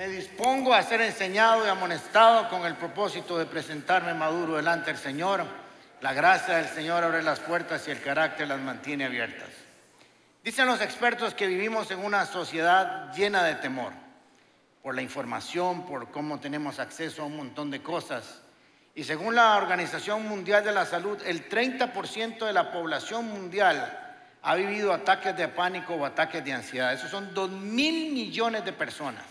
Me dispongo a ser enseñado y amonestado con el propósito de presentarme maduro delante del Señor. La gracia del Señor abre las puertas y el carácter las mantiene abiertas. Dicen los expertos que vivimos en una sociedad llena de temor por la información, por cómo tenemos acceso a un montón de cosas. Y según la Organización Mundial de la Salud, el 30% de la población mundial ha vivido ataques de pánico o ataques de ansiedad. Esos son 2.000 millones de personas.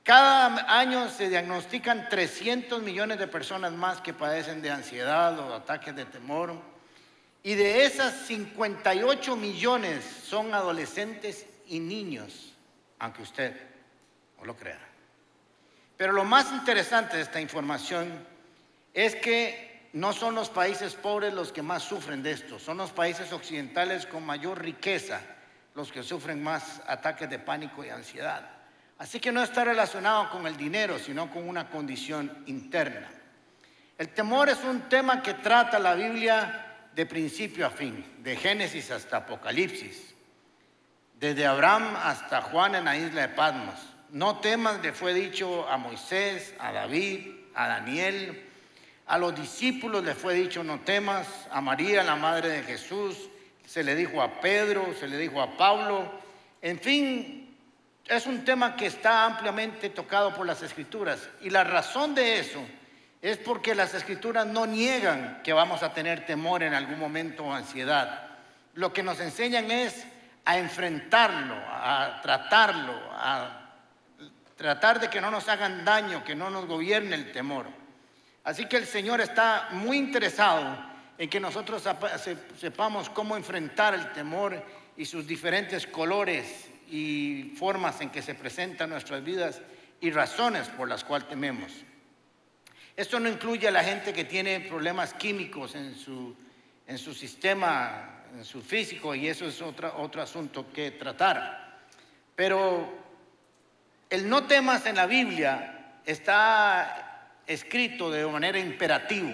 Cada año se diagnostican 300 millones de personas más que padecen de ansiedad o ataques de temor. Y de esas 58 millones son adolescentes y niños, aunque usted no lo crea. Pero lo más interesante de esta información es que no son los países pobres los que más sufren de esto, son los países occidentales con mayor riqueza los que sufren más ataques de pánico y ansiedad. Así que no está relacionado con el dinero, sino con una condición interna. El temor es un tema que trata la Biblia de principio a fin, de Génesis hasta Apocalipsis, desde Abraham hasta Juan en la isla de Patmos. No temas, le fue dicho a Moisés, a David, a Daniel, a los discípulos le fue dicho no temas, a María, la madre de Jesús, se le dijo a Pedro, se le dijo a Pablo, en fin. Es un tema que está ampliamente tocado por las Escrituras y la razón de eso es porque las Escrituras no niegan que vamos a tener temor en algún momento o ansiedad. Lo que nos enseñan es a enfrentarlo, a tratar de que no nos hagan daño, que no nos gobierne el temor. Así que el Señor está muy interesado en que nosotros sepamos cómo enfrentar el temor y sus diferentes colores y formas en que se presentan nuestras vidas y razones por las cuales tememos. Esto no incluye a la gente que tiene problemas químicos en su sistema, en su físico, y eso es otro asunto que tratar. Pero el no temas en la Biblia está escrito de manera imperativa.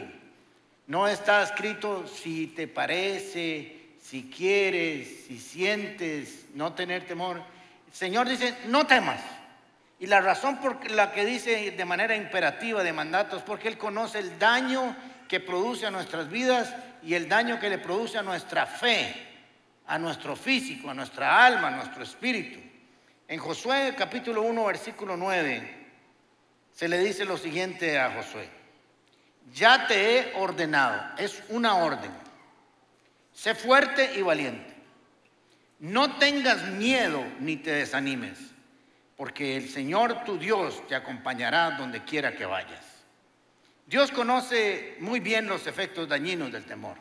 No está escrito si te parece, si quieres, si sientes, no tener temor. El Señor dice, no temas. Y la razón por la que dice de manera imperativa, de mandato, es porque Él conoce el daño que produce a nuestras vidas y el daño que le produce a nuestra fe, a nuestro físico, a nuestra alma, a nuestro espíritu. En Josué capítulo 1, versículo 9, se le dice lo siguiente a Josué. Ya te he ordenado, es una orden. Sé fuerte y valiente. No tengas miedo ni te desanimes, porque el Señor tu Dios te acompañará donde quiera que vayas. Dios conoce muy bien los efectos dañinos del temor.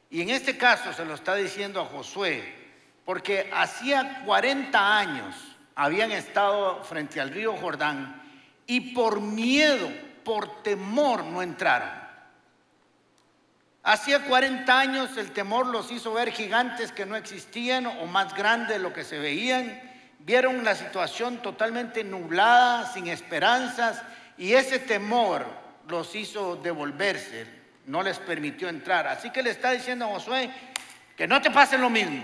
Y en este caso se lo está diciendo a Josué, porque hacía 40 años habían estado frente al río Jordán y por miedo, por temor no entraron. Hacía 40 años el temor los hizo ver gigantes que no existían o más grandes de lo que se veían. Vieron la situación totalmente nublada, sin esperanzas, y ese temor los hizo devolverse, no les permitió entrar. Así que le está diciendo a Josué que no te pase lo mismo.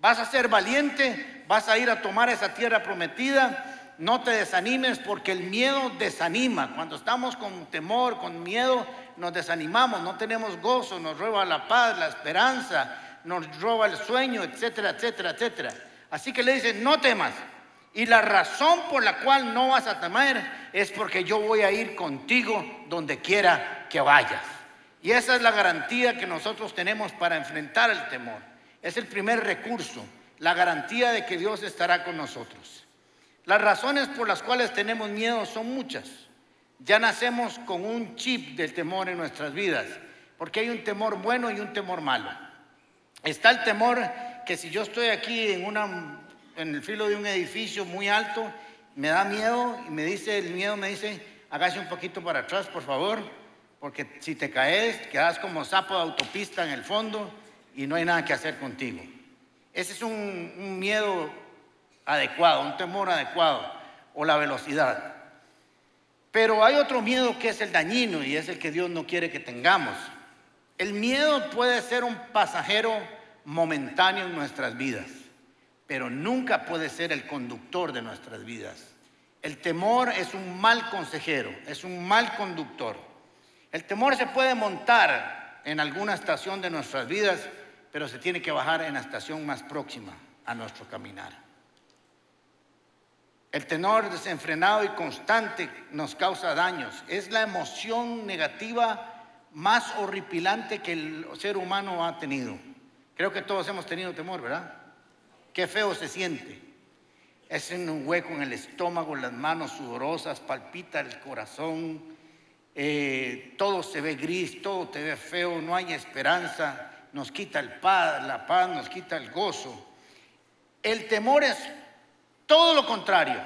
Vas a ser valiente, vas a ir a tomar esa tierra prometida. No te desanimes porque el miedo desanima. Cuando estamos con temor, con miedo, nos desanimamos, no tenemos gozo, nos roba la paz, la esperanza, nos roba el sueño, etcétera, etcétera, etcétera. Así que le dice, no temas. Y la razón por la cual no vas a temer es porque yo voy a ir contigo donde quiera que vayas. Y esa es la garantía que nosotros tenemos para enfrentar el temor. Es el primer recurso, la garantía de que Dios estará con nosotros. Las razones por las cuales tenemos miedo son muchas. Ya nacemos con un chip del temor en nuestras vidas, porque hay un temor bueno y un temor malo. Está el temor que si yo estoy aquí en el filo de un edificio muy alto, me da miedo y el miedo me dice, hágase un poquito para atrás, por favor, porque si te caes, quedas como sapo de autopista en el fondo y no hay nada que hacer contigo. Ese es un miedo adecuado, un temor adecuado, o la velocidad. Pero hay otro miedo que es el dañino y es el que Dios no quiere que tengamos. El miedo puede ser un pasajero momentáneo en nuestras vidas, pero nunca puede ser el conductor de nuestras vidas. El temor es un mal consejero, es un mal conductor. El temor se puede montar en alguna estación de nuestras vidas, pero se tiene que bajar en la estación más próxima a nuestro caminar. El temor desenfrenado y constante nos causa daños. Es la emoción negativa más horripilante que el ser humano ha tenido. Creo que todos hemos tenido temor, ¿verdad? Qué feo se siente. Es un hueco en el estómago, las manos sudorosas, palpita el corazón, todo se ve gris, todo te ve feo, no hay esperanza, nos quita la paz, nos quita el gozo. El temor es todo lo contrario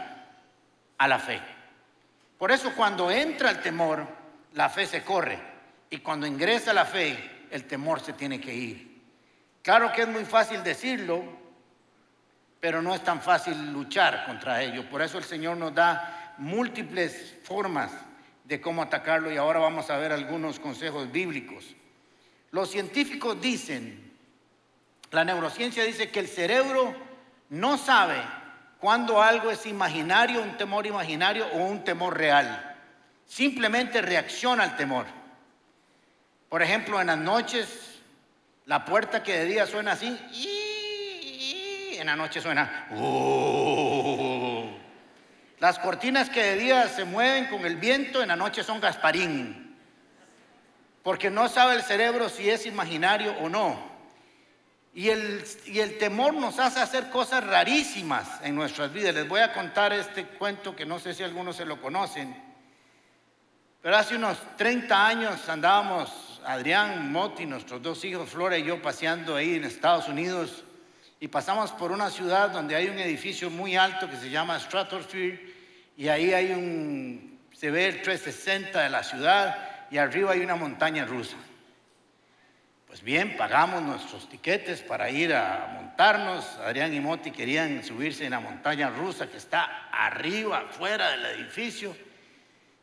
a la fe. Por eso cuando entra el temor, la fe se corre, y cuando ingresa la fe, el temor se tiene que ir. Claro que es muy fácil decirlo, pero no es tan fácil luchar contra ello. Por eso el Señor nos da múltiples formas de cómo atacarlo, y ahora vamos a ver algunos consejos bíblicos. Los científicos dicen, la neurociencia dice que el cerebro no sabe cuando algo es imaginario, un temor imaginario o un temor real. Simplemente reacciona al temor. Por ejemplo, en las noches, la puerta que de día suena así, y en la noche suena, Las cortinas que de día se mueven con el viento, en la noche son Gasparín. Porque no sabe el cerebro si es imaginario o no. Y el temor nos hace hacer cosas rarísimas en nuestras vidas. Les voy a contar este cuento que no sé si algunos se lo conocen. Pero hace unos 30 años andábamos, Adrián, Moti, nuestros dos hijos, Flora y yo, paseando ahí en Estados Unidos. Y pasamos por una ciudad donde hay un edificio muy alto que se llama Stratosphere. Y ahí se ve el 360 de la ciudad y arriba hay una montaña rusa. Pues bien, pagamos nuestros tiquetes para ir a montarnos. Adrián y Moti querían subirse en la montaña rusa que está arriba, fuera del edificio.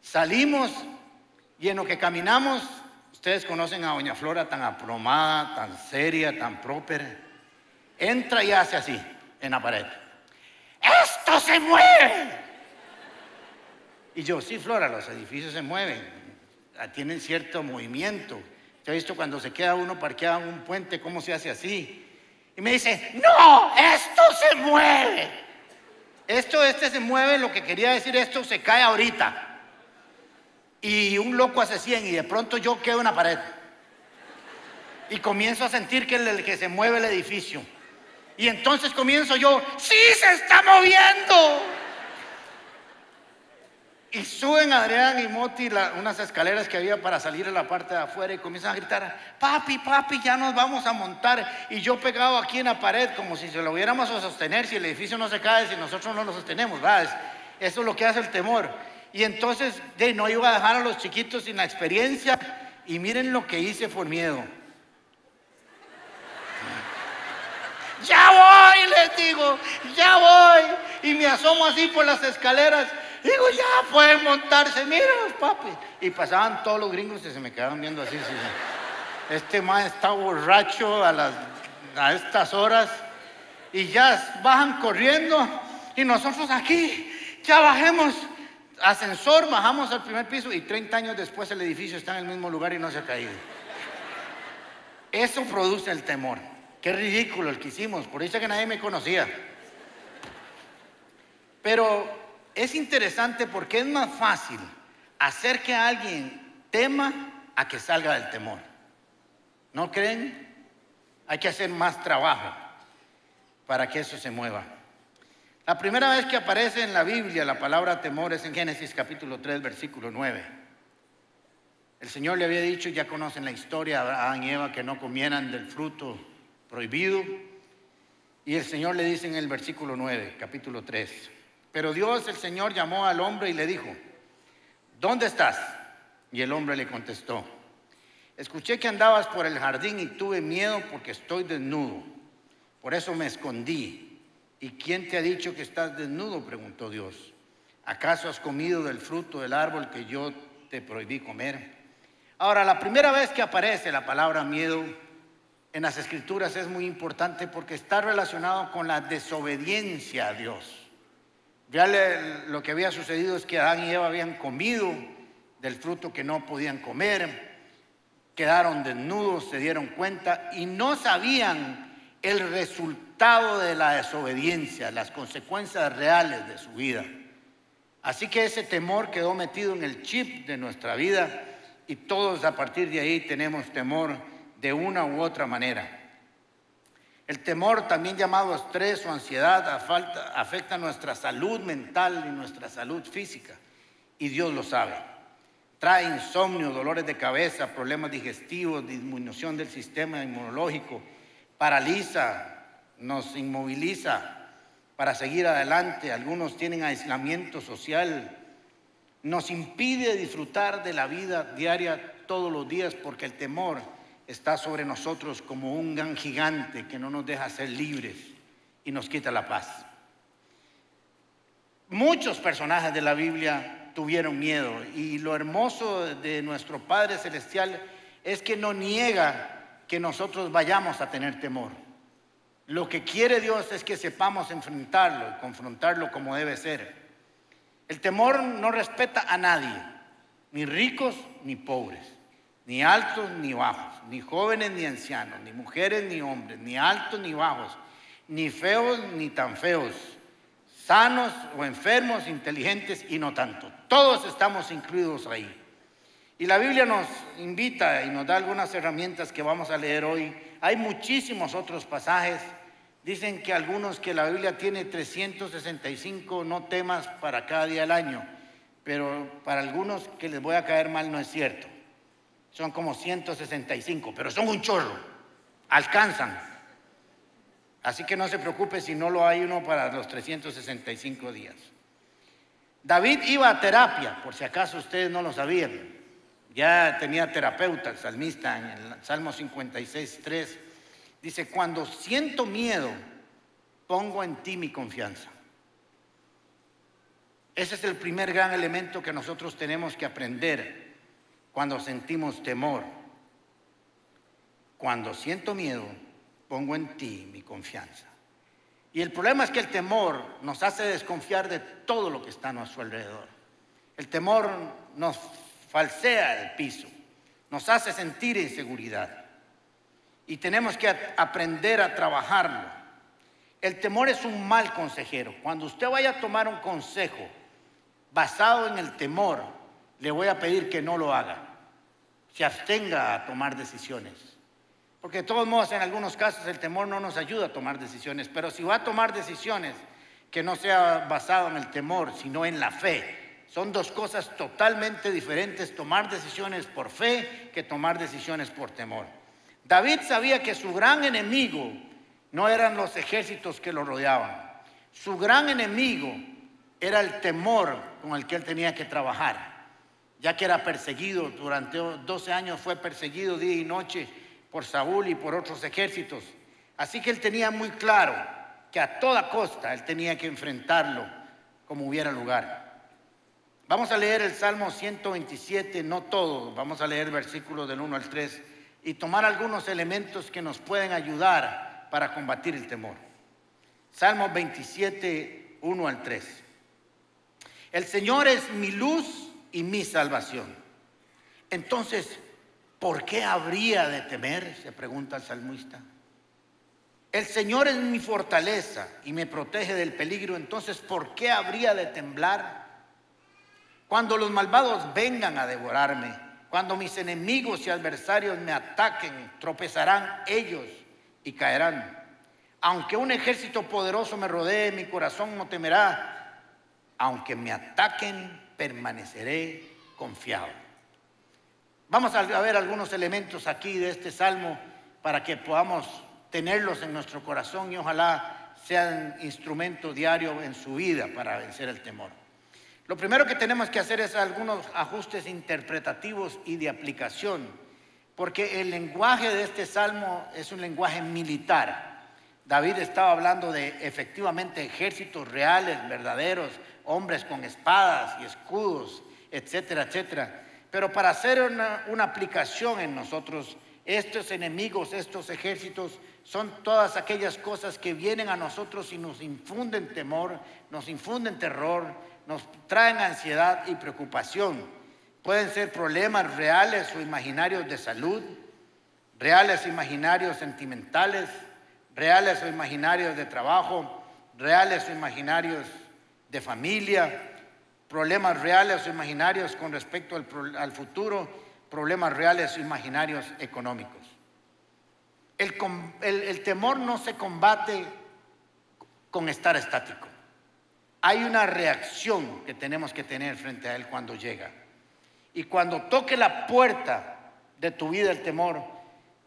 Salimos y en lo que caminamos, ustedes conocen a doña Flora tan aplomada, tan seria, tan próspera. Entra y hace así, en la pared. ¡Esto se mueve! Y yo, sí, Flora, los edificios se mueven, tienen cierto movimiento. ¿Te has visto cuando se queda uno parqueado en un puente, cómo se hace así? Y me dice, ¡no! ¡Esto se mueve! Este se mueve, lo que quería decir, esto se cae ahorita. Y un loco hace 100 y de pronto yo quedo en la pared. Y comienzo a sentir que se mueve el edificio. Y entonces comienzo yo, ¡sí se está moviendo! Y suben Adrián y Moti unas escaleras que había para salir a la parte de afuera y comienzan a gritar, papi, ya nos vamos a montar. Y yo pegado aquí en la pared como si se lo hubiéramos a sostener, si el edificio no se cae, si nosotros no lo sostenemos, ¿verdad? Eso es lo que hace el temor. Y entonces no iba a dejar a los chiquitos sin la experiencia, y miren lo que hice por miedo. Ya voy, les digo, ya voy. Y me asomo así por las escaleras. Digo, ya pueden montarse, míralos, papi. Y pasaban todos los gringos y se me quedaban viendo así. Este man está borracho a estas horas. Y ya bajan corriendo. Y nosotros aquí, ya bajemos. Ascensor, bajamos al primer piso. Y 30 años después el edificio está en el mismo lugar y no se ha caído. Eso produce el temor. Qué ridículo el que hicimos. Por eso que nadie me conocía. Pero es interesante porque es más fácil hacer que alguien tema a que salga del temor. ¿No creen? Hay que hacer más trabajo para que eso se mueva. La primera vez que aparece en la Biblia la palabra temor es en Génesis capítulo 3, versículo 9. El Señor le había dicho, ya conocen la historia, a Adán y Eva, que no comieran del fruto prohibido. Y el Señor le dice en el versículo 9, capítulo 3. Pero Dios, el Señor, llamó al hombre y le dijo, ¿dónde estás? Y el hombre le contestó, escuché que andabas por el jardín y tuve miedo porque estoy desnudo. Por eso me escondí. ¿Y quién te ha dicho que estás desnudo?, preguntó Dios. ¿Acaso has comido del fruto del árbol que yo te prohibí comer? Ahora, la primera vez que aparece la palabra miedo en las Escrituras es muy importante porque está relacionado con la desobediencia a Dios. Ya lo que había sucedido es que Adán y Eva habían comido del fruto que no podían comer, quedaron desnudos, se dieron cuenta y no sabían el resultado de la desobediencia, las consecuencias reales de su vida. Así que ese temor quedó metido en el chip de nuestra vida y todos a partir de ahí tenemos temor de una u otra manera. El temor, también llamado estrés o ansiedad, afecta nuestra salud mental y nuestra salud física, y Dios lo sabe. Trae insomnio, dolores de cabeza, problemas digestivos, disminución del sistema inmunológico, paraliza, nos inmoviliza para seguir adelante. Algunos tienen aislamiento social, nos impide disfrutar de la vida diaria todos los días porque el temor está sobre nosotros como un gran gigante que no nos deja ser libres y nos quita la paz. Muchos personajes de la Biblia tuvieron miedo y lo hermoso de nuestro Padre Celestial es que no niega que nosotros vayamos a tener temor. Lo que quiere Dios es que sepamos enfrentarlo y confrontarlo como debe ser. El temor no respeta a nadie, ni ricos ni pobres, ni altos ni bajos, ni jóvenes ni ancianos, ni mujeres ni hombres, ni altos ni bajos, ni feos ni tan feos, sanos o enfermos, inteligentes y no tanto. Todos estamos incluidos ahí. Y la Biblia nos invita y nos da algunas herramientas que vamos a leer hoy. Hay muchísimos otros pasajes. Dicen que algunos que la Biblia tiene 365 no temas para cada día del año, pero para algunos que les voy a caer mal no es cierto. Son como 165, pero son un chorro, alcanzan. Así que no se preocupe si no lo hay uno para los 365 días. David iba a terapia, por si acaso ustedes no lo sabían. Ya tenía terapeuta, el salmista, en el Salmo 56:3. Dice, cuando siento miedo, pongo en ti mi confianza. Ese es el primer gran elemento que nosotros tenemos que aprender cuando sentimos temor. Cuando siento miedo, pongo en ti mi confianza. Y el problema es que el temor nos hace desconfiar de todo lo que está a nuestro alrededor. El temor nos falsea el piso, nos hace sentir inseguridad. Y tenemos que aprender a trabajarlo. El temor es un mal consejero. Cuando usted vaya a tomar un consejo basado en el temor, le voy a pedir que no lo haga. Se abstenga a tomar decisiones. Porque de todos modos, en algunos casos, el temor no nos ayuda a tomar decisiones. Pero si va a tomar decisiones que no sea basado en el temor, sino en la fe. Son dos cosas totalmente diferentes, tomar decisiones por fe que tomar decisiones por temor. David sabía que su gran enemigo no eran los ejércitos que lo rodeaban. Su gran enemigo era el temor con el que él tenía que trabajar, ya que era perseguido. Durante 12 años fue perseguido día y noche por Saúl y por otros ejércitos. Así que él tenía muy claro que a toda costa él tenía que enfrentarlo como hubiera lugar. Vamos a leer el Salmo 127, no todo, vamos a leer versículos del 1 al 3 y tomar algunos elementos que nos pueden ayudar para combatir el temor. Salmo 27, 1 al 3. El Señor es mi luz y mi salvación. Entonces, ¿por qué habría de temer?, se pregunta el salmista. El Señor es mi fortaleza y me protege del peligro. Entonces, ¿por qué habría de temblar? Cuando los malvados vengan a devorarme, cuando mis enemigos y adversarios me ataquen, tropezarán ellos y caerán. Aunque un ejército poderoso me rodee, mi corazón no temerá. Aunque me ataquen, permaneceré confiado. Vamos a ver algunos elementos aquí de este salmo para que podamos tenerlos en nuestro corazón y ojalá sean instrumento diario en su vida para vencer el temor. Lo primero que tenemos que hacer es algunos ajustes interpretativos y de aplicación, porque el lenguaje de este salmo es un lenguaje militar. David estaba hablando de efectivamente ejércitos reales, verdaderos, hombres con espadas y escudos, etcétera, etcétera. Pero para hacer una aplicación en nosotros, estos enemigos, estos ejércitos, son todas aquellas cosas que vienen a nosotros y nos infunden temor, nos infunden terror, nos traen ansiedad y preocupación. Pueden ser problemas reales o imaginarios de salud, reales o imaginarios sentimentales, reales o imaginarios de trabajo, reales o imaginarios de familia, problemas reales o imaginarios con respecto al futuro, problemas reales o imaginarios económicos. El temor no se combate con estar estático. Hay una reacción que tenemos que tener frente a él cuando llega. Y cuando toque la puerta de tu vida el temor,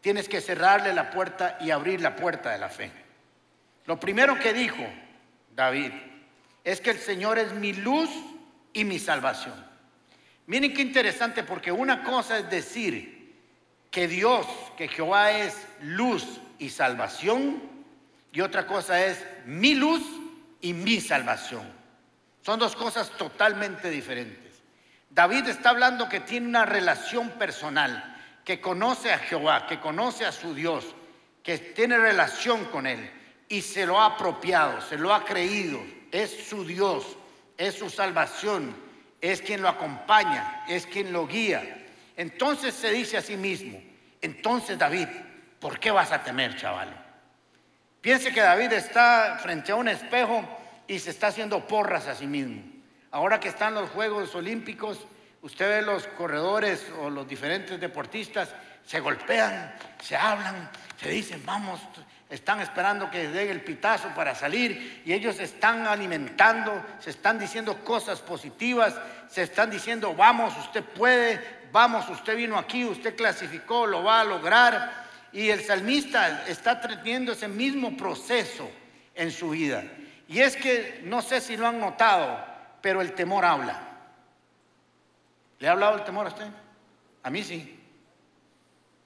tienes que cerrarle la puerta y abrir la puerta de la fe. Lo primero que dijo David es que el Señor es mi luz y mi salvación. Miren qué interesante, porque una cosa es decir que Dios, que Jehová es luz y salvación, y otra cosa es mi luz y mi salvación. Son dos cosas totalmente diferentes. David está hablando que tiene una relación personal, que conoce a Jehová, que conoce a su Dios, que tiene relación con él y se lo ha apropiado, se lo ha creído. Es su Dios, es su salvación, es quien lo acompaña, es quien lo guía. Entonces se dice a sí mismo, entonces David, ¿por qué vas a temer, chaval? Piense que David está frente a un espejo y se está haciendo porras a sí mismo. Ahora que están los Juegos Olímpicos, usted ve los corredores o los diferentes deportistas, se golpean, se hablan, se dicen, vamos, están esperando que dé el pitazo para salir, y ellos se están alimentando, se están diciendo cosas positivas, se están diciendo, vamos, usted puede, vamos, usted vino aquí, usted clasificó, lo va a lograr. Y el salmista está teniendo ese mismo proceso en su vida. Y es que, no sé si lo han notado, pero el temor habla. ¿Le ha hablado el temor a usted? A mí sí.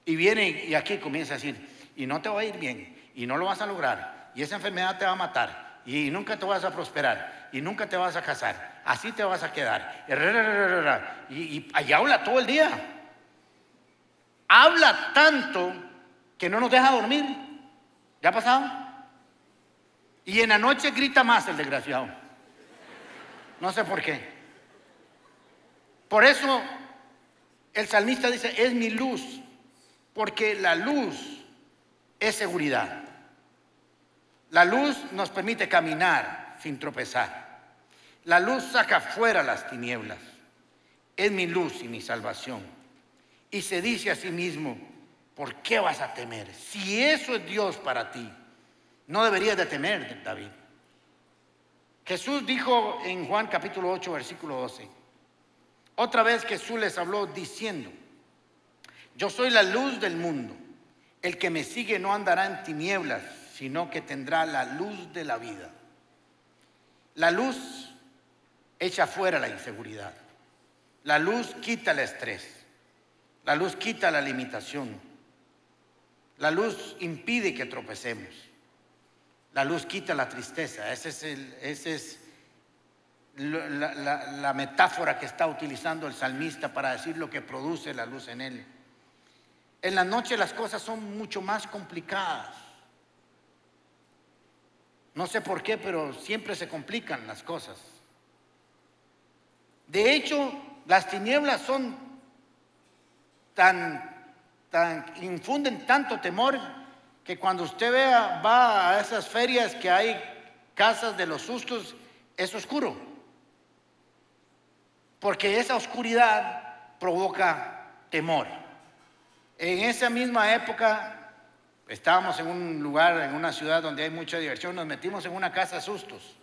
Y viene y aquí comienza a decir, y no te va a ir bien, y no lo vas a lograr, y esa enfermedad te va a matar, y nunca te vas a prosperar, y nunca te vas a casar, así te vas a quedar. Y allá habla todo el día. Habla tanto que no nos deja dormir. ¿Ya ha pasado? Y en la noche grita más el desgraciado. No sé por qué. Por eso el salmista dice, es mi luz, porque la luz es seguridad. La luz nos permite caminar sin tropezar. La luz saca fuera las tinieblas. Es mi luz y mi salvación. Y se dice a sí mismo, ¿por qué vas a temer? Si eso es Dios para ti, no deberías de temer, David. Jesús dijo en Juan capítulo 8, versículo 12. Otra vez Jesús les habló diciendo, yo soy la luz del mundo. El que me sigue no andará en tinieblas, sino que tendrá la luz de la vida. La luz echa fuera la inseguridad. La luz quita el estrés. La luz quita la limitación. La luz impide que tropecemos. La luz quita la tristeza. Esa es la metáfora que está utilizando el salmista para decir lo que produce la luz en él. En la noche las cosas son mucho más complicadas. No sé por qué, pero siempre se complican las cosas. De hecho, las tinieblas son infunden tanto temor que cuando usted va a esas ferias que hay casas de los sustos, es oscuro. Porque esa oscuridad provoca temor. En esa misma época estábamos en un lugar, en una ciudad donde hay mucha diversión, nos metimos en una casa de sustos.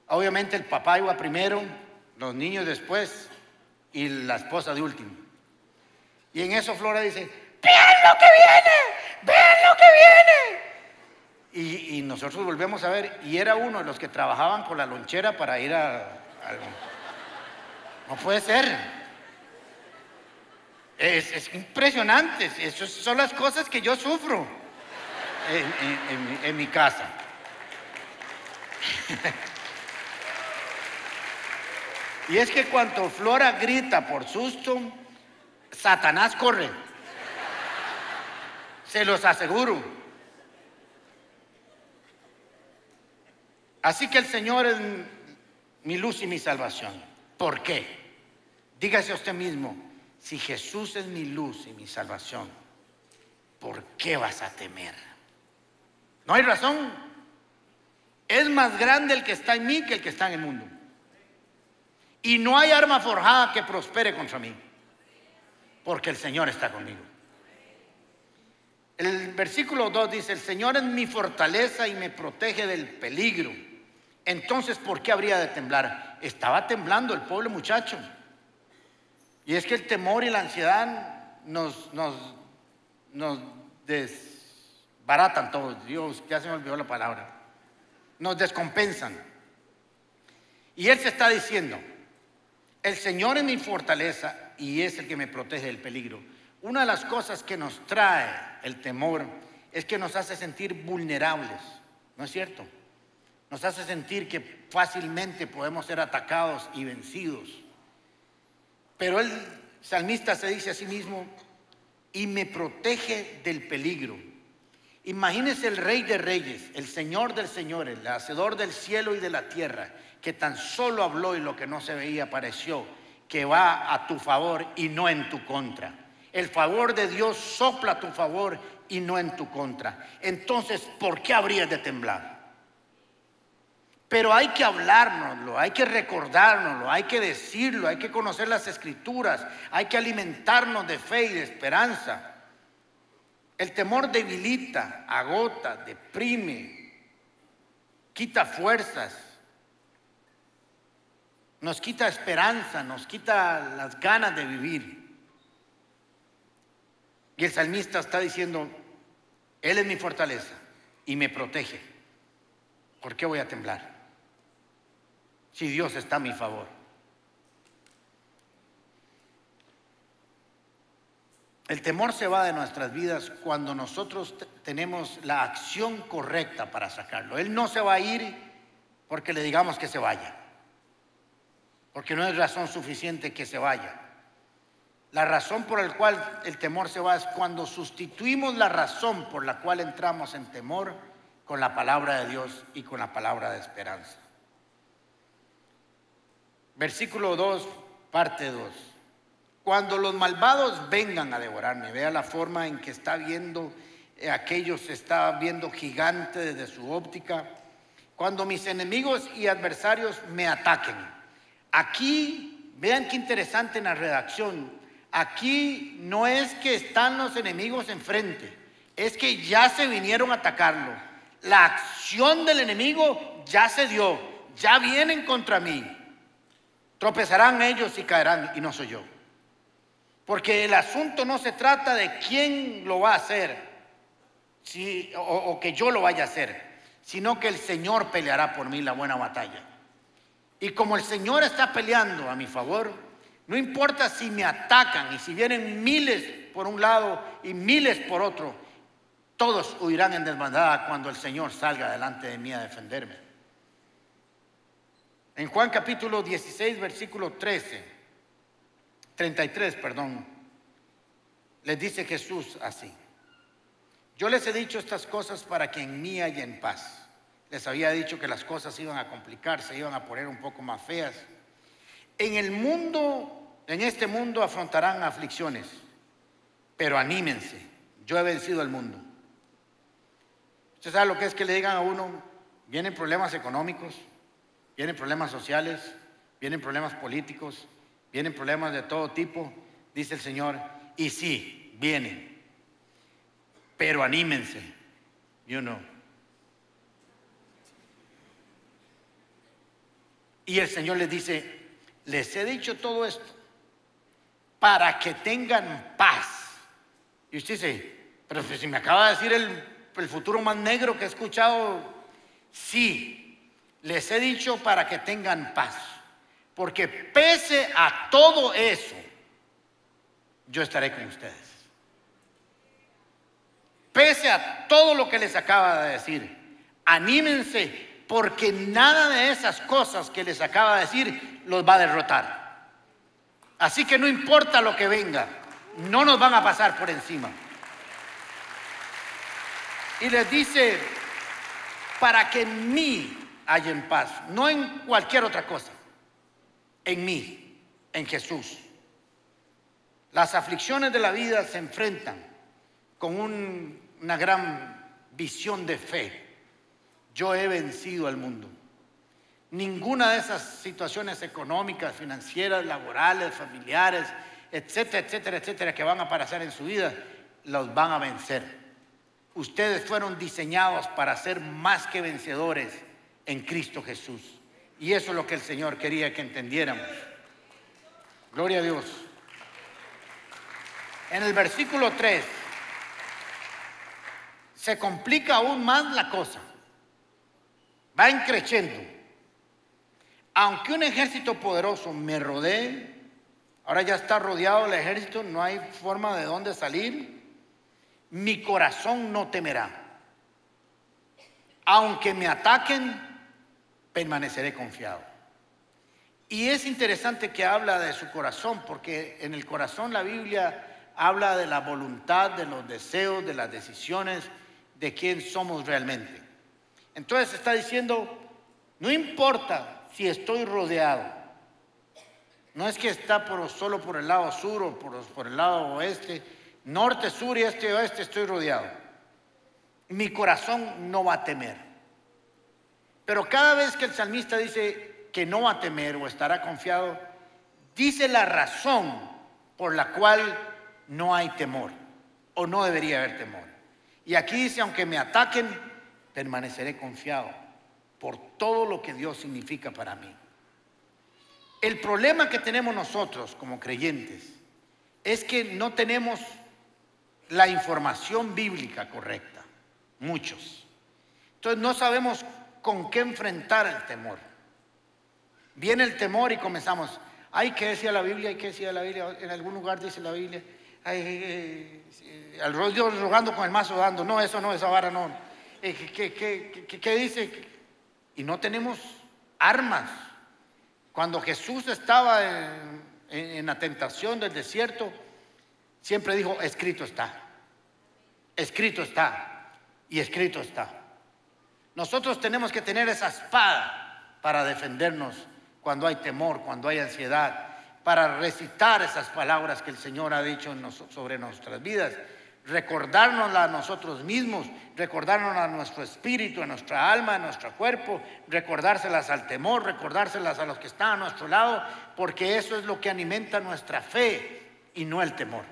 Obviamente el papá iba primero, los niños después y la esposa de último. Y en eso Flora dice, ¡vean lo que viene! ¡Vean lo que viene! Y nosotros volvemos a ver, y era uno de los que trabajaban con la lonchera para ir no puede ser. Es impresionante. Esas son las cosas que yo sufro en mi casa. Y es que cuando Flora grita por susto, Satanás corre. Se los aseguro. Así que el Señor es mi luz y mi salvación. ¿Por qué? Dígase a usted mismo, si Jesús es mi luz y mi salvación, ¿por qué vas a temer? No hay razón. Es más grande el que está en mí que el que está en el mundo. Y no hay arma forjada que prospere contra mí, porque el Señor está conmigo. El versículo 2 dice, el Señor es mi fortaleza y me protege del peligro. Entonces, ¿por qué habría de temblar? Estaba temblando el pobre muchacho. Y es que el temor y la ansiedad nos desbaratan todos. Dios, ya se me olvidó la palabra. Nos descompensan. Y él se está diciendo, el Señor es mi fortaleza y es el que me protege del peligro. Una de las cosas que nos trae el temor es que nos hace sentir vulnerables, ¿no es cierto? Nos hace sentir que fácilmente podemos ser atacados y vencidos. Pero el salmista se dice a sí mismo, y me protege del peligro. Imagínese el Rey de Reyes, el Señor de señores, el hacedor del cielo y de la tierra, que tan solo habló y lo que no se veía pareció, que va a tu favor y no en tu contra. El favor de Dios sopla a tu favor y no en tu contra. Entonces, ¿por qué habrías de temblar? Pero hay que hablárnoslo, hay que recordárnoslo, hay que decirlo, hay que conocer las escrituras, hay que alimentarnos de fe y de esperanza. El temor debilita, agota, deprime, quita fuerzas, nos quita esperanza, nos quita las ganas de vivir. Y el salmista está diciendo, Él es mi fortaleza y me protege. ¿Por qué voy a temblar? Si Dios está a mi favor. El temor se va de nuestras vidas cuando nosotros tenemos la acción correcta para sacarlo. Él no se va a ir porque le digamos que se vaya, porque no es razón suficiente que se vaya. La razón por la cual el temor se va es cuando sustituimos la razón por la cual entramos en temor con la palabra de Dios y con la palabra de esperanza. Versículo 2, parte 2. Cuando los malvados vengan a devorarme, vea la forma en que está viendo, aquellos está viendo gigante desde su óptica. Cuando mis enemigos y adversarios me ataquen. Aquí, vean qué interesante en la redacción. Aquí no es que están los enemigos enfrente, es que ya se vinieron a atacarlo. La acción del enemigo ya se dio, ya vienen contra mí. Tropezarán ellos y caerán, y no soy yo. Porque el asunto no se trata de quién lo va a hacer, o que yo lo vaya a hacer, sino que el Señor peleará por mí la buena batalla. Y como el Señor está peleando a mi favor, no importa si me atacan y si vienen miles por un lado y miles por otro, todos huirán en desbandada cuando el Señor salga delante de mí a defenderme. En Juan capítulo 16, versículo 33, les dice Jesús así: yo les he dicho estas cosas para que en mí hayan paz. Les había dicho que las cosas iban a complicarse, iban a poner un poco más feas. En el mundo, en este mundo afrontarán aflicciones, pero anímense, yo he vencido al mundo. Usted sabe lo que es que le digan a uno, vienen problemas económicos, vienen problemas sociales, vienen problemas políticos, vienen problemas de todo tipo, dice el Señor, y sí, vienen, pero anímense, Y el Señor les dice, les he dicho todo esto para que tengan paz. Y usted dice, pero si me acaba de decir el futuro más negro que he escuchado. Sí, les he dicho para que tengan paz, porque pese a todo eso, yo estaré con ustedes. Pese a todo lo que les acaba de decir, anímense, porque nada de esas cosas que les acaba de decir los va a derrotar. Así que no importa lo que venga, no nos van a pasar por encima. Y les dice, para que en mí hayan paz, no en cualquier otra cosa, en mí, en Jesús. Las aflicciones de la vida se enfrentan con una gran visión de fe. Yo he vencido al mundo. Ninguna de esas situaciones económicas, financieras, laborales, familiares, etcétera, etcétera, etcétera, que van a aparecer en su vida, los van a vencer. Ustedes fueron diseñados para ser más que vencedores en Cristo Jesús. Y eso es lo que el Señor quería que entendiéramos. Gloria a Dios. En el versículo 3 se complica aún más la cosa. Va increciendo. Aunque un ejército poderoso me rodee, ahora ya está rodeado el ejército, no hay forma de dónde salir, mi corazón no temerá. Aunque me ataquen, permaneceré confiado. Y es interesante que habla de su corazón, porque en el corazón la Biblia habla de la voluntad, de los deseos, de las decisiones, de quién somos realmente. Entonces está diciendo, no importa si estoy rodeado, no es que está solo por el lado sur o por el lado oeste, norte, sur y este y oeste estoy rodeado. Mi corazón no va a temer. Pero cada vez que el salmista dice que no va a temer o estará confiado, dice la razón por la cual no hay temor o no debería haber temor. Y aquí dice, aunque me ataquen, permaneceré confiado por todo lo que Dios significa para mí. El problema que tenemos nosotros como creyentes es que no tenemos la información bíblica correcta, muchos. Entonces no sabemos con qué enfrentar el temor. Viene el temor y comenzamos, ay, ¿qué decía la Biblia? ¿Qué decía la Biblia? En algún lugar dice la Biblia, al Dios rogando con el mazo dando, no, eso no, esa vara no. ¿Qué dice? Y no tenemos armas. Cuando Jesús estaba en la tentación del desierto, siempre dijo, escrito está, escrito está y escrito está. Nosotros tenemos que tener esa espada para defendernos cuando hay temor, cuando hay ansiedad, para recitar esas palabras que el Señor ha dicho sobre nuestras vidas, recordárnoslas a nosotros mismos, recordárnoslas a nuestro espíritu, a nuestra alma, a nuestro cuerpo, recordárselas al temor, recordárselas a los que están a nuestro lado, porque eso es lo que alimenta nuestra fe y no el temor.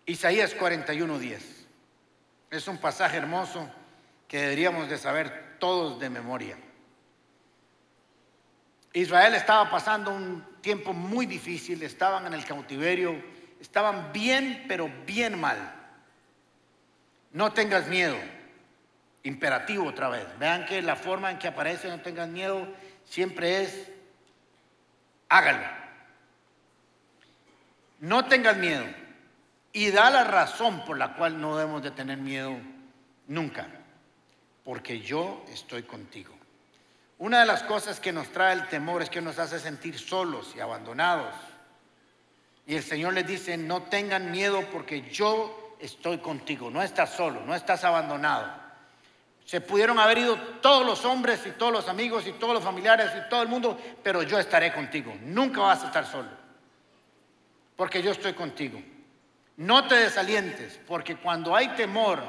Isaías 41:10 es un pasaje hermoso que deberíamos de saber todos de memoria. Israel estaba pasando un tiempo muy difícil, estaban en el cautiverio, estaban bien, pero bien mal. No tengas miedo, imperativo otra vez. Vean que la forma en que aparece no tengas miedo siempre es hágalo. No tengas miedo. Y da la razón por la cual no debemos de tener miedo nunca. Porque yo estoy contigo. Una de las cosas que nos trae el temor es que nos hace sentir solos y abandonados. Y el Señor les dice, no tengan miedo porque yo estoy contigo. No estás solo, no estás abandonado. Se pudieron haber ido todos los hombres y todos los amigos y todos los familiares y todo el mundo, pero yo estaré contigo. Nunca vas a estar solo. Porque yo estoy contigo. No te desalientes, porque cuando hay temor,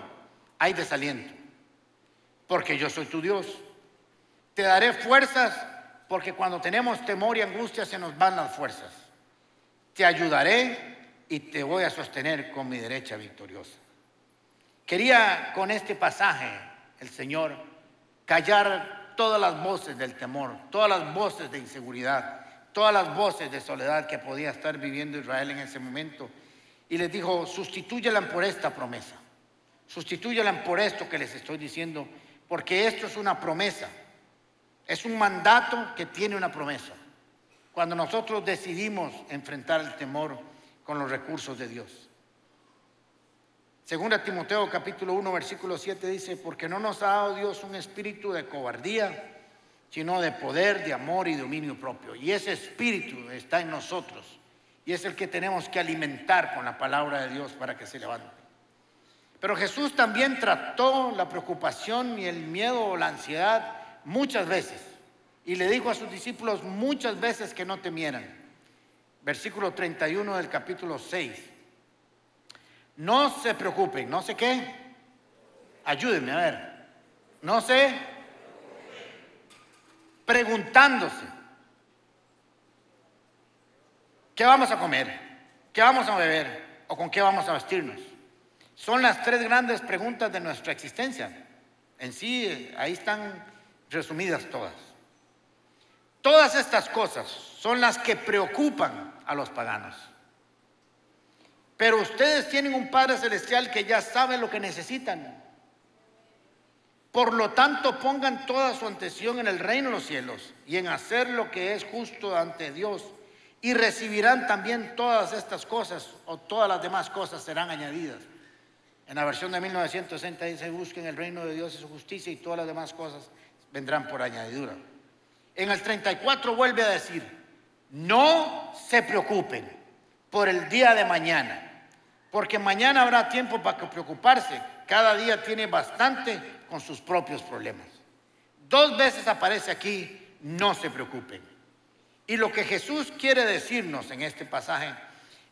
hay desaliento. Porque yo soy tu Dios. Te daré fuerzas, porque cuando tenemos temor y angustia se nos van las fuerzas. Te ayudaré y te voy a sostener con mi derecha victoriosa. Quería con este pasaje, el Señor, callar todas las voces del temor, todas las voces de inseguridad, todas las voces de soledad que podía estar viviendo Israel en ese momento. Y les dijo, sustitúyelan por esta promesa. Sustitúyelan por esto que les estoy diciendo, porque esto es una promesa. Es un mandato que tiene una promesa. Cuando nosotros decidimos enfrentar el temor con los recursos de Dios. Segunda Timoteo capítulo 1 versículo 7 dice, porque no nos ha dado Dios un espíritu de cobardía, sino de poder, de amor y dominio propio. Y ese espíritu está en nosotros. Y es el que tenemos que alimentar con la palabra de Dios para que se levante. Pero Jesús también trató la preocupación y el miedo o la ansiedad muchas veces. Y le dijo a sus discípulos muchas veces que no temieran. Versículo 31 del capítulo 6. No se preocupen, no sé qué. Ayúdenme a ver. No sé. Preguntándose. ¿Qué vamos a comer? ¿Qué vamos a beber? ¿O con qué vamos a vestirnos? Son las tres grandes preguntas de nuestra existencia. En sí, ahí están resumidas todas. Todas estas cosas son las que preocupan a los paganos. Pero ustedes tienen un Padre Celestial que ya sabe lo que necesitan. Por lo tanto, pongan toda su atención en el reino de los cielos y en hacer lo que es justo ante Dios. Y recibirán también todas estas cosas, o todas las demás cosas serán añadidas. En la versión de 1960 dice: busquen el reino de Dios y su justicia, y todas las demás cosas vendrán por añadidura. En el 34 vuelve a decir: no se preocupen por el día de mañana, porque mañana habrá tiempo para preocuparse. Cada día tiene bastante con sus propios problemas. 2 veces aparece aquí: no se preocupen. Y lo que Jesús quiere decirnos en este pasaje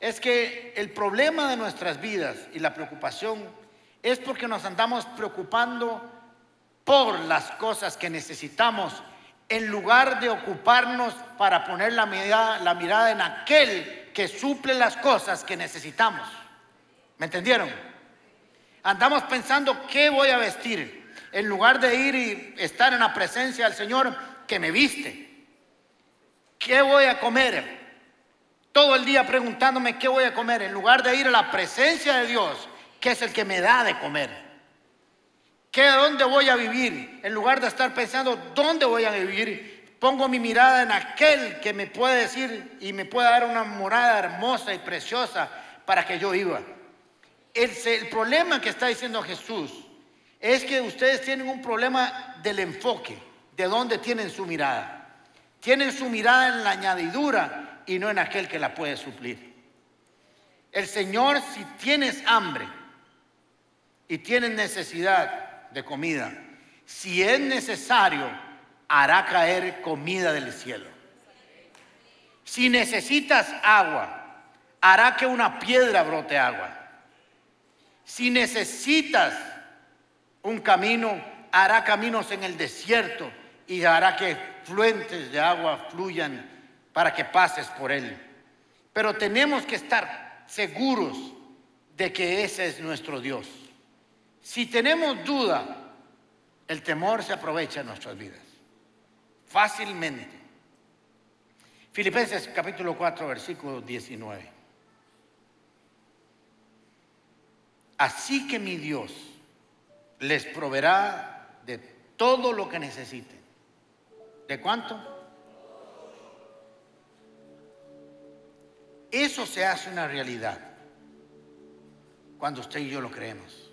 es que el problema de nuestras vidas y la preocupación es porque nos andamos preocupando por las cosas que necesitamos, en lugar de ocuparnos para poner la mirada en aquel que suple las cosas que necesitamos. ¿Me entendieron? Andamos pensando qué voy a vestir, en lugar de ir y estar en la presencia del Señor que me viste. ¿Qué voy a comer? Todo el día preguntándome qué voy a comer, en lugar de ir a la presencia de Dios, que es el que me da de comer. ¿Dónde voy a vivir? En lugar de estar pensando dónde voy a vivir, pongo mi mirada en aquel que me puede decir y me puede dar una morada hermosa y preciosa para que yo viva. El problema que está diciendo Jesús es que ustedes tienen un problema del enfoque, de dónde tienen su mirada. Tienen su mirada en la añadidura y no en aquel que la puede suplir. El Señor, si tienes hambre y tienes necesidad de comida, si es necesario, hará caer comida del cielo. Si necesitas agua, hará que una piedra brote agua. Si necesitas un camino, hará caminos en el desierto y hará que fuentes de agua fluyan para que pases por él. Pero tenemos que estar seguros de que ese es nuestro Dios. Si tenemos duda, el temor se aprovecha en nuestras vidas fácilmente. Filipenses capítulo 4 versículo 19. Así que mi Dios les proveerá de todo lo que necesiten. ¿De cuánto? Eso se hace una realidad cuando usted y yo lo creemos.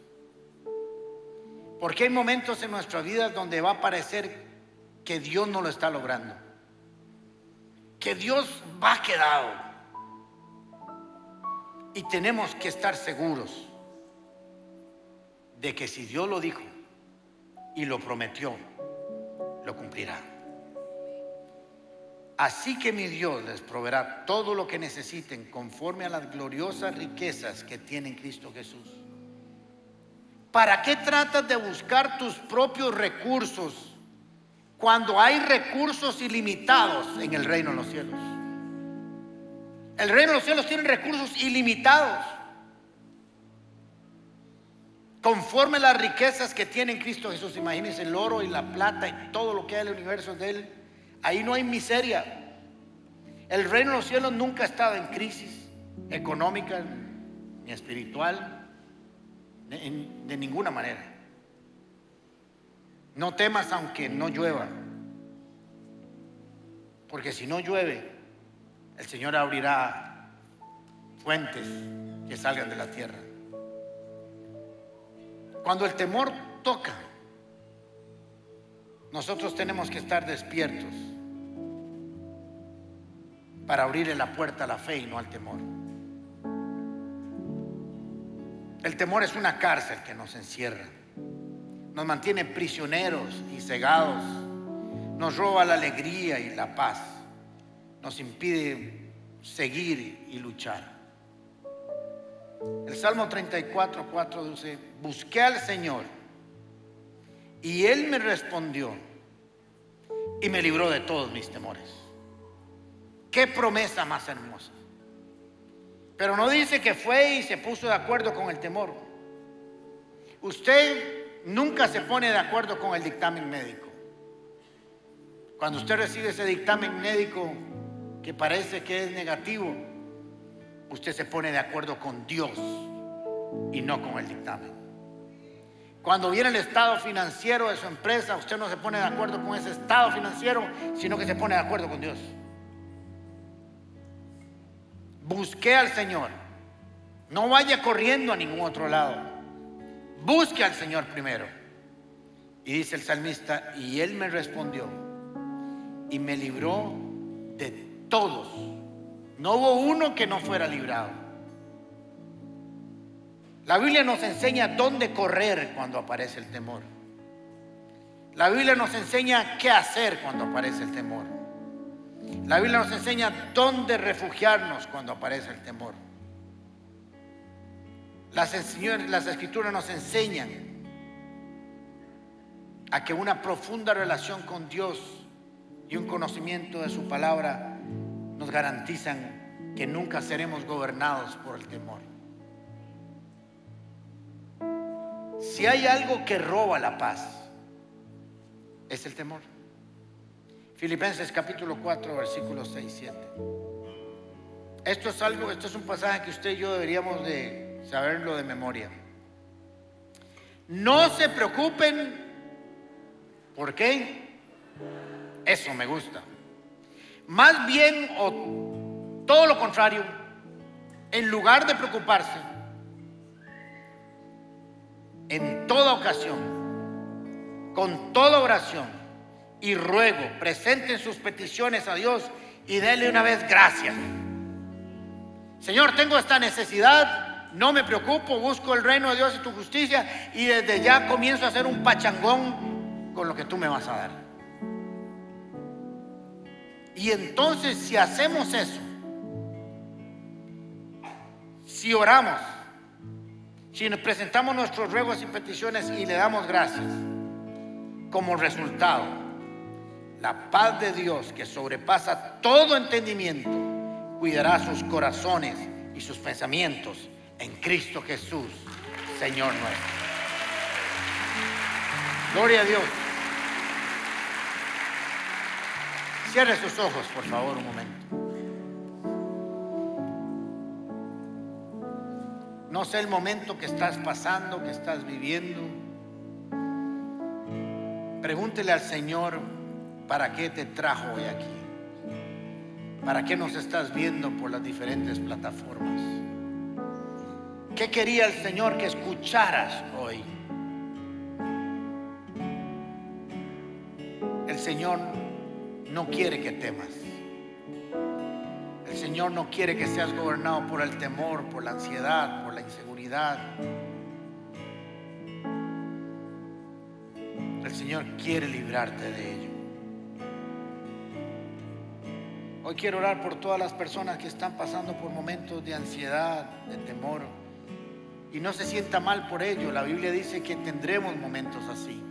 Porque hay momentos en nuestra vida donde va a parecer que Dios no lo está logrando, que Dios va quedado. Y tenemos que estar seguros de que si Dios lo dijo y lo prometió, lo cumplirá. Así que mi Dios les proveerá todo lo que necesiten conforme a las gloriosas riquezas que tiene en Cristo Jesús. ¿Para qué tratas de buscar tus propios recursos cuando hay recursos ilimitados en el reino de los cielos? El reino de los cielos tiene recursos ilimitados conforme a las riquezas que tiene en Cristo Jesús. Imagínense el oro y la plata y todo lo que hay en el universo de Él. Ahí no hay miseria. El reino de los cielos nunca ha estado en crisis económica ni espiritual, de ninguna manera. No temas aunque no llueva, porque si no llueve, el Señor abrirá fuentes que salgan de la tierra. Cuando el temor toca, nosotros tenemos que estar despiertos para abrirle la puerta a la fe y no al temor. El temor es una cárcel que nos encierra, nos mantiene prisioneros y cegados, nos roba la alegría y la paz, nos impide seguir y luchar. El Salmo 34:4 dice: busqué al Señor y Él me respondió y me libró de todos mis temores. Qué promesa más hermosa. Pero no dice que fue y se puso de acuerdo con el temor. Usted nunca se pone de acuerdo con el dictamen médico. Cuando usted recibe ese dictamen médico que parece que es negativo, usted se pone de acuerdo con Dios y no con el dictamen. Cuando viene el estado financiero de su empresa, usted no se pone de acuerdo con ese estado financiero, sino que se pone de acuerdo con Dios. Busqué al Señor. No vaya corriendo a ningún otro lado. Busque al Señor primero. Y dice el salmista: y Él me respondió y me libró de todos. No hubo uno que no fuera librado. La Biblia nos enseña dónde correr cuando aparece el temor. La Biblia nos enseña qué hacer cuando aparece el temor. La Biblia nos enseña dónde refugiarnos cuando aparece el temor. Las Escrituras nos enseñan a que una profunda relación con Dios y un conocimiento de su palabra nos garantizan que nunca seremos gobernados por el temor. Si hay algo que roba la paz, es el temor. Filipenses capítulo 4, versículos 6 y 7. Esto es un pasaje que usted y yo deberíamos de saberlo de memoria. No se preocupen. ¿Por qué? Eso me gusta. Más bien, o todo lo contrario, en lugar de preocuparse, en toda ocasión, con toda oración y ruego, presenten sus peticiones a Dios y denle una vez gracias. Señor, tengo esta necesidad, no me preocupo, busco el reino de Dios y tu justicia, y desde ya comienzo a hacer un pachangón con lo que tú me vas a dar. Y entonces, si hacemos eso, si oramos, si nos presentamos nuestros ruegos y peticiones y le damos gracias, como resultado, la paz de Dios, que sobrepasa todo entendimiento, cuidará sus corazones y sus pensamientos en Cristo Jesús, Señor nuestro. Gloria a Dios. Cierre sus ojos, por favor, un momento. No sé el momento que estás pasando, que estás viviendo. Pregúntele al Señor: ¿para qué te trajo hoy aquí? ¿Para qué nos estás viendo por las diferentes plataformas? ¿Qué quería el Señor que escucharas hoy? El Señor no quiere que temas. El Señor no quiere que seas gobernado por el temor, por la ansiedad, por la inseguridad. El Señor quiere librarte de ello. Hoy quiero orar por todas las personas que están pasando por momentos de ansiedad, de temor, y no se sienta mal por ello. La Biblia dice que tendremos momentos así.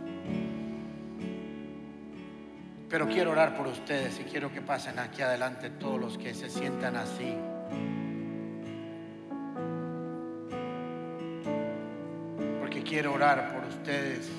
Pero quiero orar por ustedes y quiero que pasen aquí adelante todos los que se sientan así. Porque quiero orar por ustedes.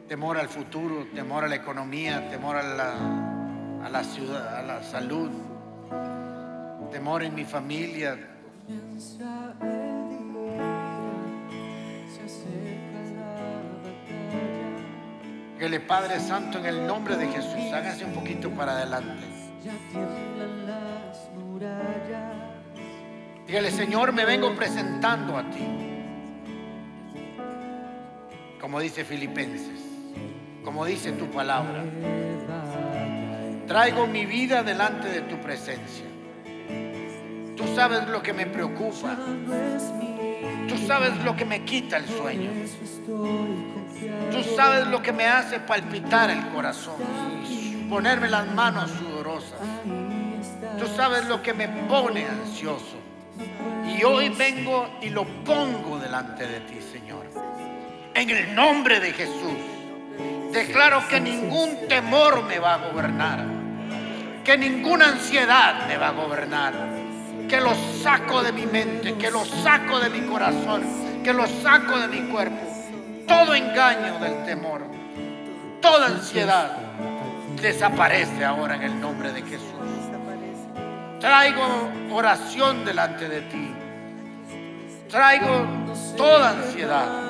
Temor al futuro, temor a la economía, temor a la ciudad, a la salud, temor en mi familia. Que el Padre Santo, en el nombre de Jesús, hágase un poquito para adelante. Dígale: Señor, me vengo presentando a ti. Como dice Filipenses, como dice tu palabra, traigo mi vida delante de tu presencia. Tú sabes lo que me preocupa. Tú sabes lo que me quita el sueño. Tú sabes lo que me hace palpitar el corazón y ponerme las manos sudorosas. Tú sabes lo que me pone ansioso. Y hoy vengo y lo pongo delante de ti, Señor. En el nombre de Jesús, declaro que ningún temor me va a gobernar, que ninguna ansiedad me va a gobernar, que lo saco de mi mente, que lo saco de mi corazón, que lo saco de mi cuerpo. Todo engaño del temor, toda ansiedad desaparece ahora en el nombre de Jesús. Traigo oración delante de ti. Traigo toda ansiedad.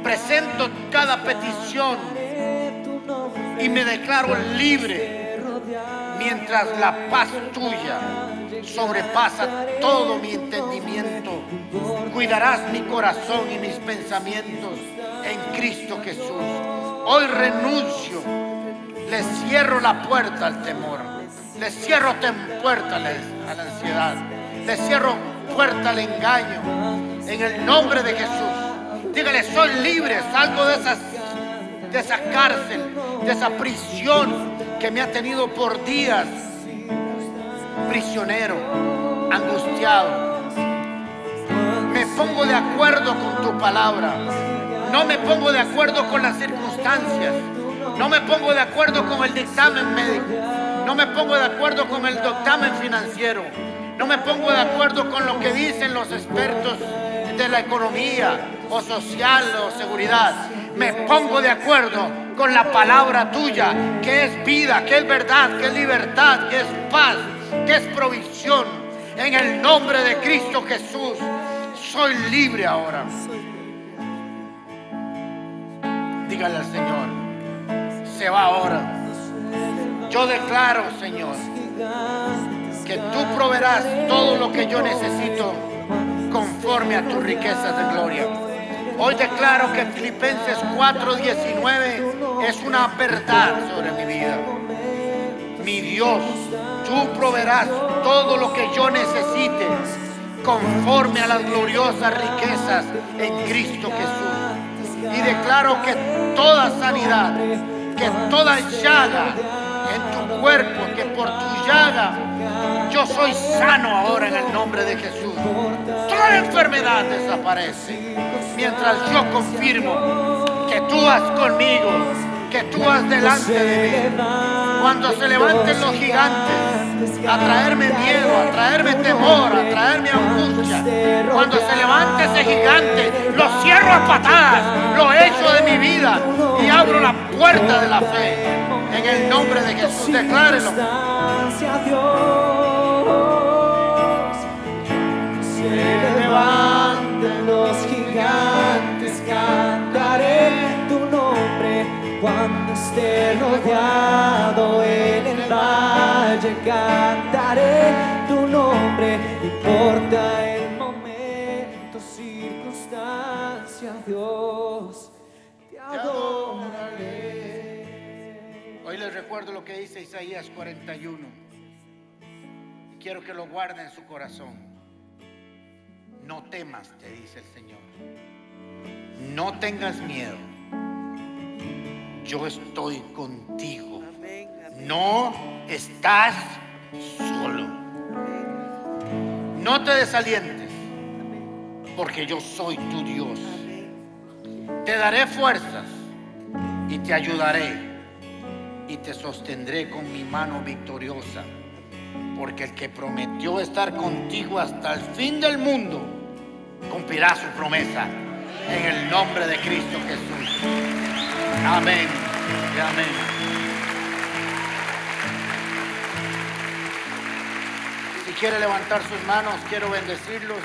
Presento cada petición y me declaro libre mientras la paz tuya sobrepasa todo mi entendimiento. Cuidarás mi corazón y mis pensamientos en Cristo Jesús. Hoy renuncio, le cierro la puerta al temor, le cierro puerta a la ansiedad, le cierro puerta al engaño en el nombre de Jesús. Dígale: soy libre, salgo de esa cárcel, de esa prisión que me ha tenido por días prisionero, angustiado. Me pongo de acuerdo con tu palabra. No me pongo de acuerdo con las circunstancias. No me pongo de acuerdo con el dictamen médico. No me pongo de acuerdo con el dictamen financiero. No me pongo de acuerdo con lo que dicen los expertos de la economía o social o seguridad. Me pongo de acuerdo con la palabra tuya, que es vida, que es verdad, que es libertad, que es paz, que es provisión. En el nombre de Cristo Jesús, soy libre ahora. Dígale al Señor: se va ahora. Yo declaro, Señor, que tú proveerás todo lo que yo necesito conforme a tus riquezas de gloria. Hoy declaro que Filipenses 4:19 es una verdad sobre mi vida. Mi Dios, tú proveerás todo lo que yo necesite conforme a las gloriosas riquezas en Cristo Jesús. Y declaro que toda sanidad, que toda llaga en tu cuerpo, que por tu llaga yo soy sano ahora en el nombre de Jesús. Toda enfermedad desaparece mientras yo confirmo que tú vas conmigo, que tú vas delante de mí. Cuando se levanten los gigantes a traerme miedo, a traerme temor, a traerme angustia, cuando se levante ese gigante, lo cierro a patadas, lo echo de mi vida y abro la puerta de la fe. En el nombre de Jesús, declárelo. Se levanten los gigantes, cantaré tu nombre cuando esté rodeado en el valle. Cantaré tu nombre, no importa el momento, circunstancia, Dios, te adoraré. Hoy les recuerdo lo que dice Isaías 41. Y quiero que lo guarden en su corazón. No temas, te dice el Señor. No tengas miedo. Yo estoy contigo. No estás solo. No te desalientes, porque yo soy tu Dios. Te daré fuerzas y te ayudaré y te sostendré con mi mano victoriosa. Porque el que prometió estar contigo hasta el fin del mundo cumplirá su promesa en el nombre de Cristo Jesús. Amén y amén. Si quiere levantar sus manos, quiero bendecirlos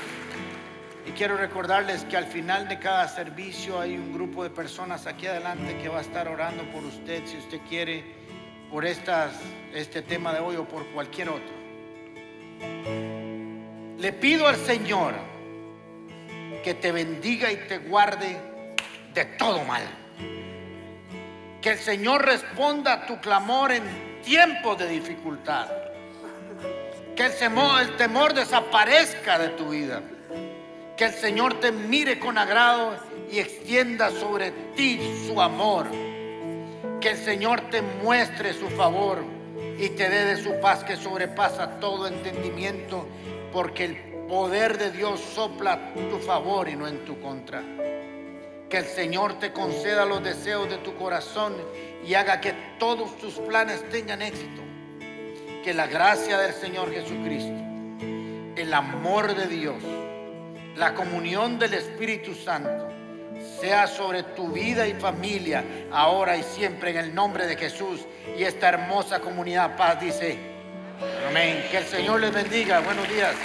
y quiero recordarles que al final de cada servicio hay un grupo de personas aquí adelante que va a estar orando por usted, si usted quiere, por este tema de hoy o por cualquier otro. Le pido al Señor que te bendiga y te guarde de todo mal. Que el Señor responda a tu clamor en tiempos de dificultad. Que el temor desaparezca de tu vida. Que el Señor te mire con agrado y extienda sobre ti su amor. Que el Señor te muestre su favor y te dé de su paz que sobrepasa todo entendimiento, porque el poder de Dios sopla a tu favor y no en tu contra. Que el Señor te conceda los deseos de tu corazón y haga que todos tus planes tengan éxito. Que la gracia del Señor Jesucristo, el amor de Dios, la comunión del Espíritu Santo sea sobre tu vida y familia, ahora y siempre, en el nombre de Jesús. Y esta hermosa comunidad Paz dice amén. Que el Señor les bendiga. Buenos días.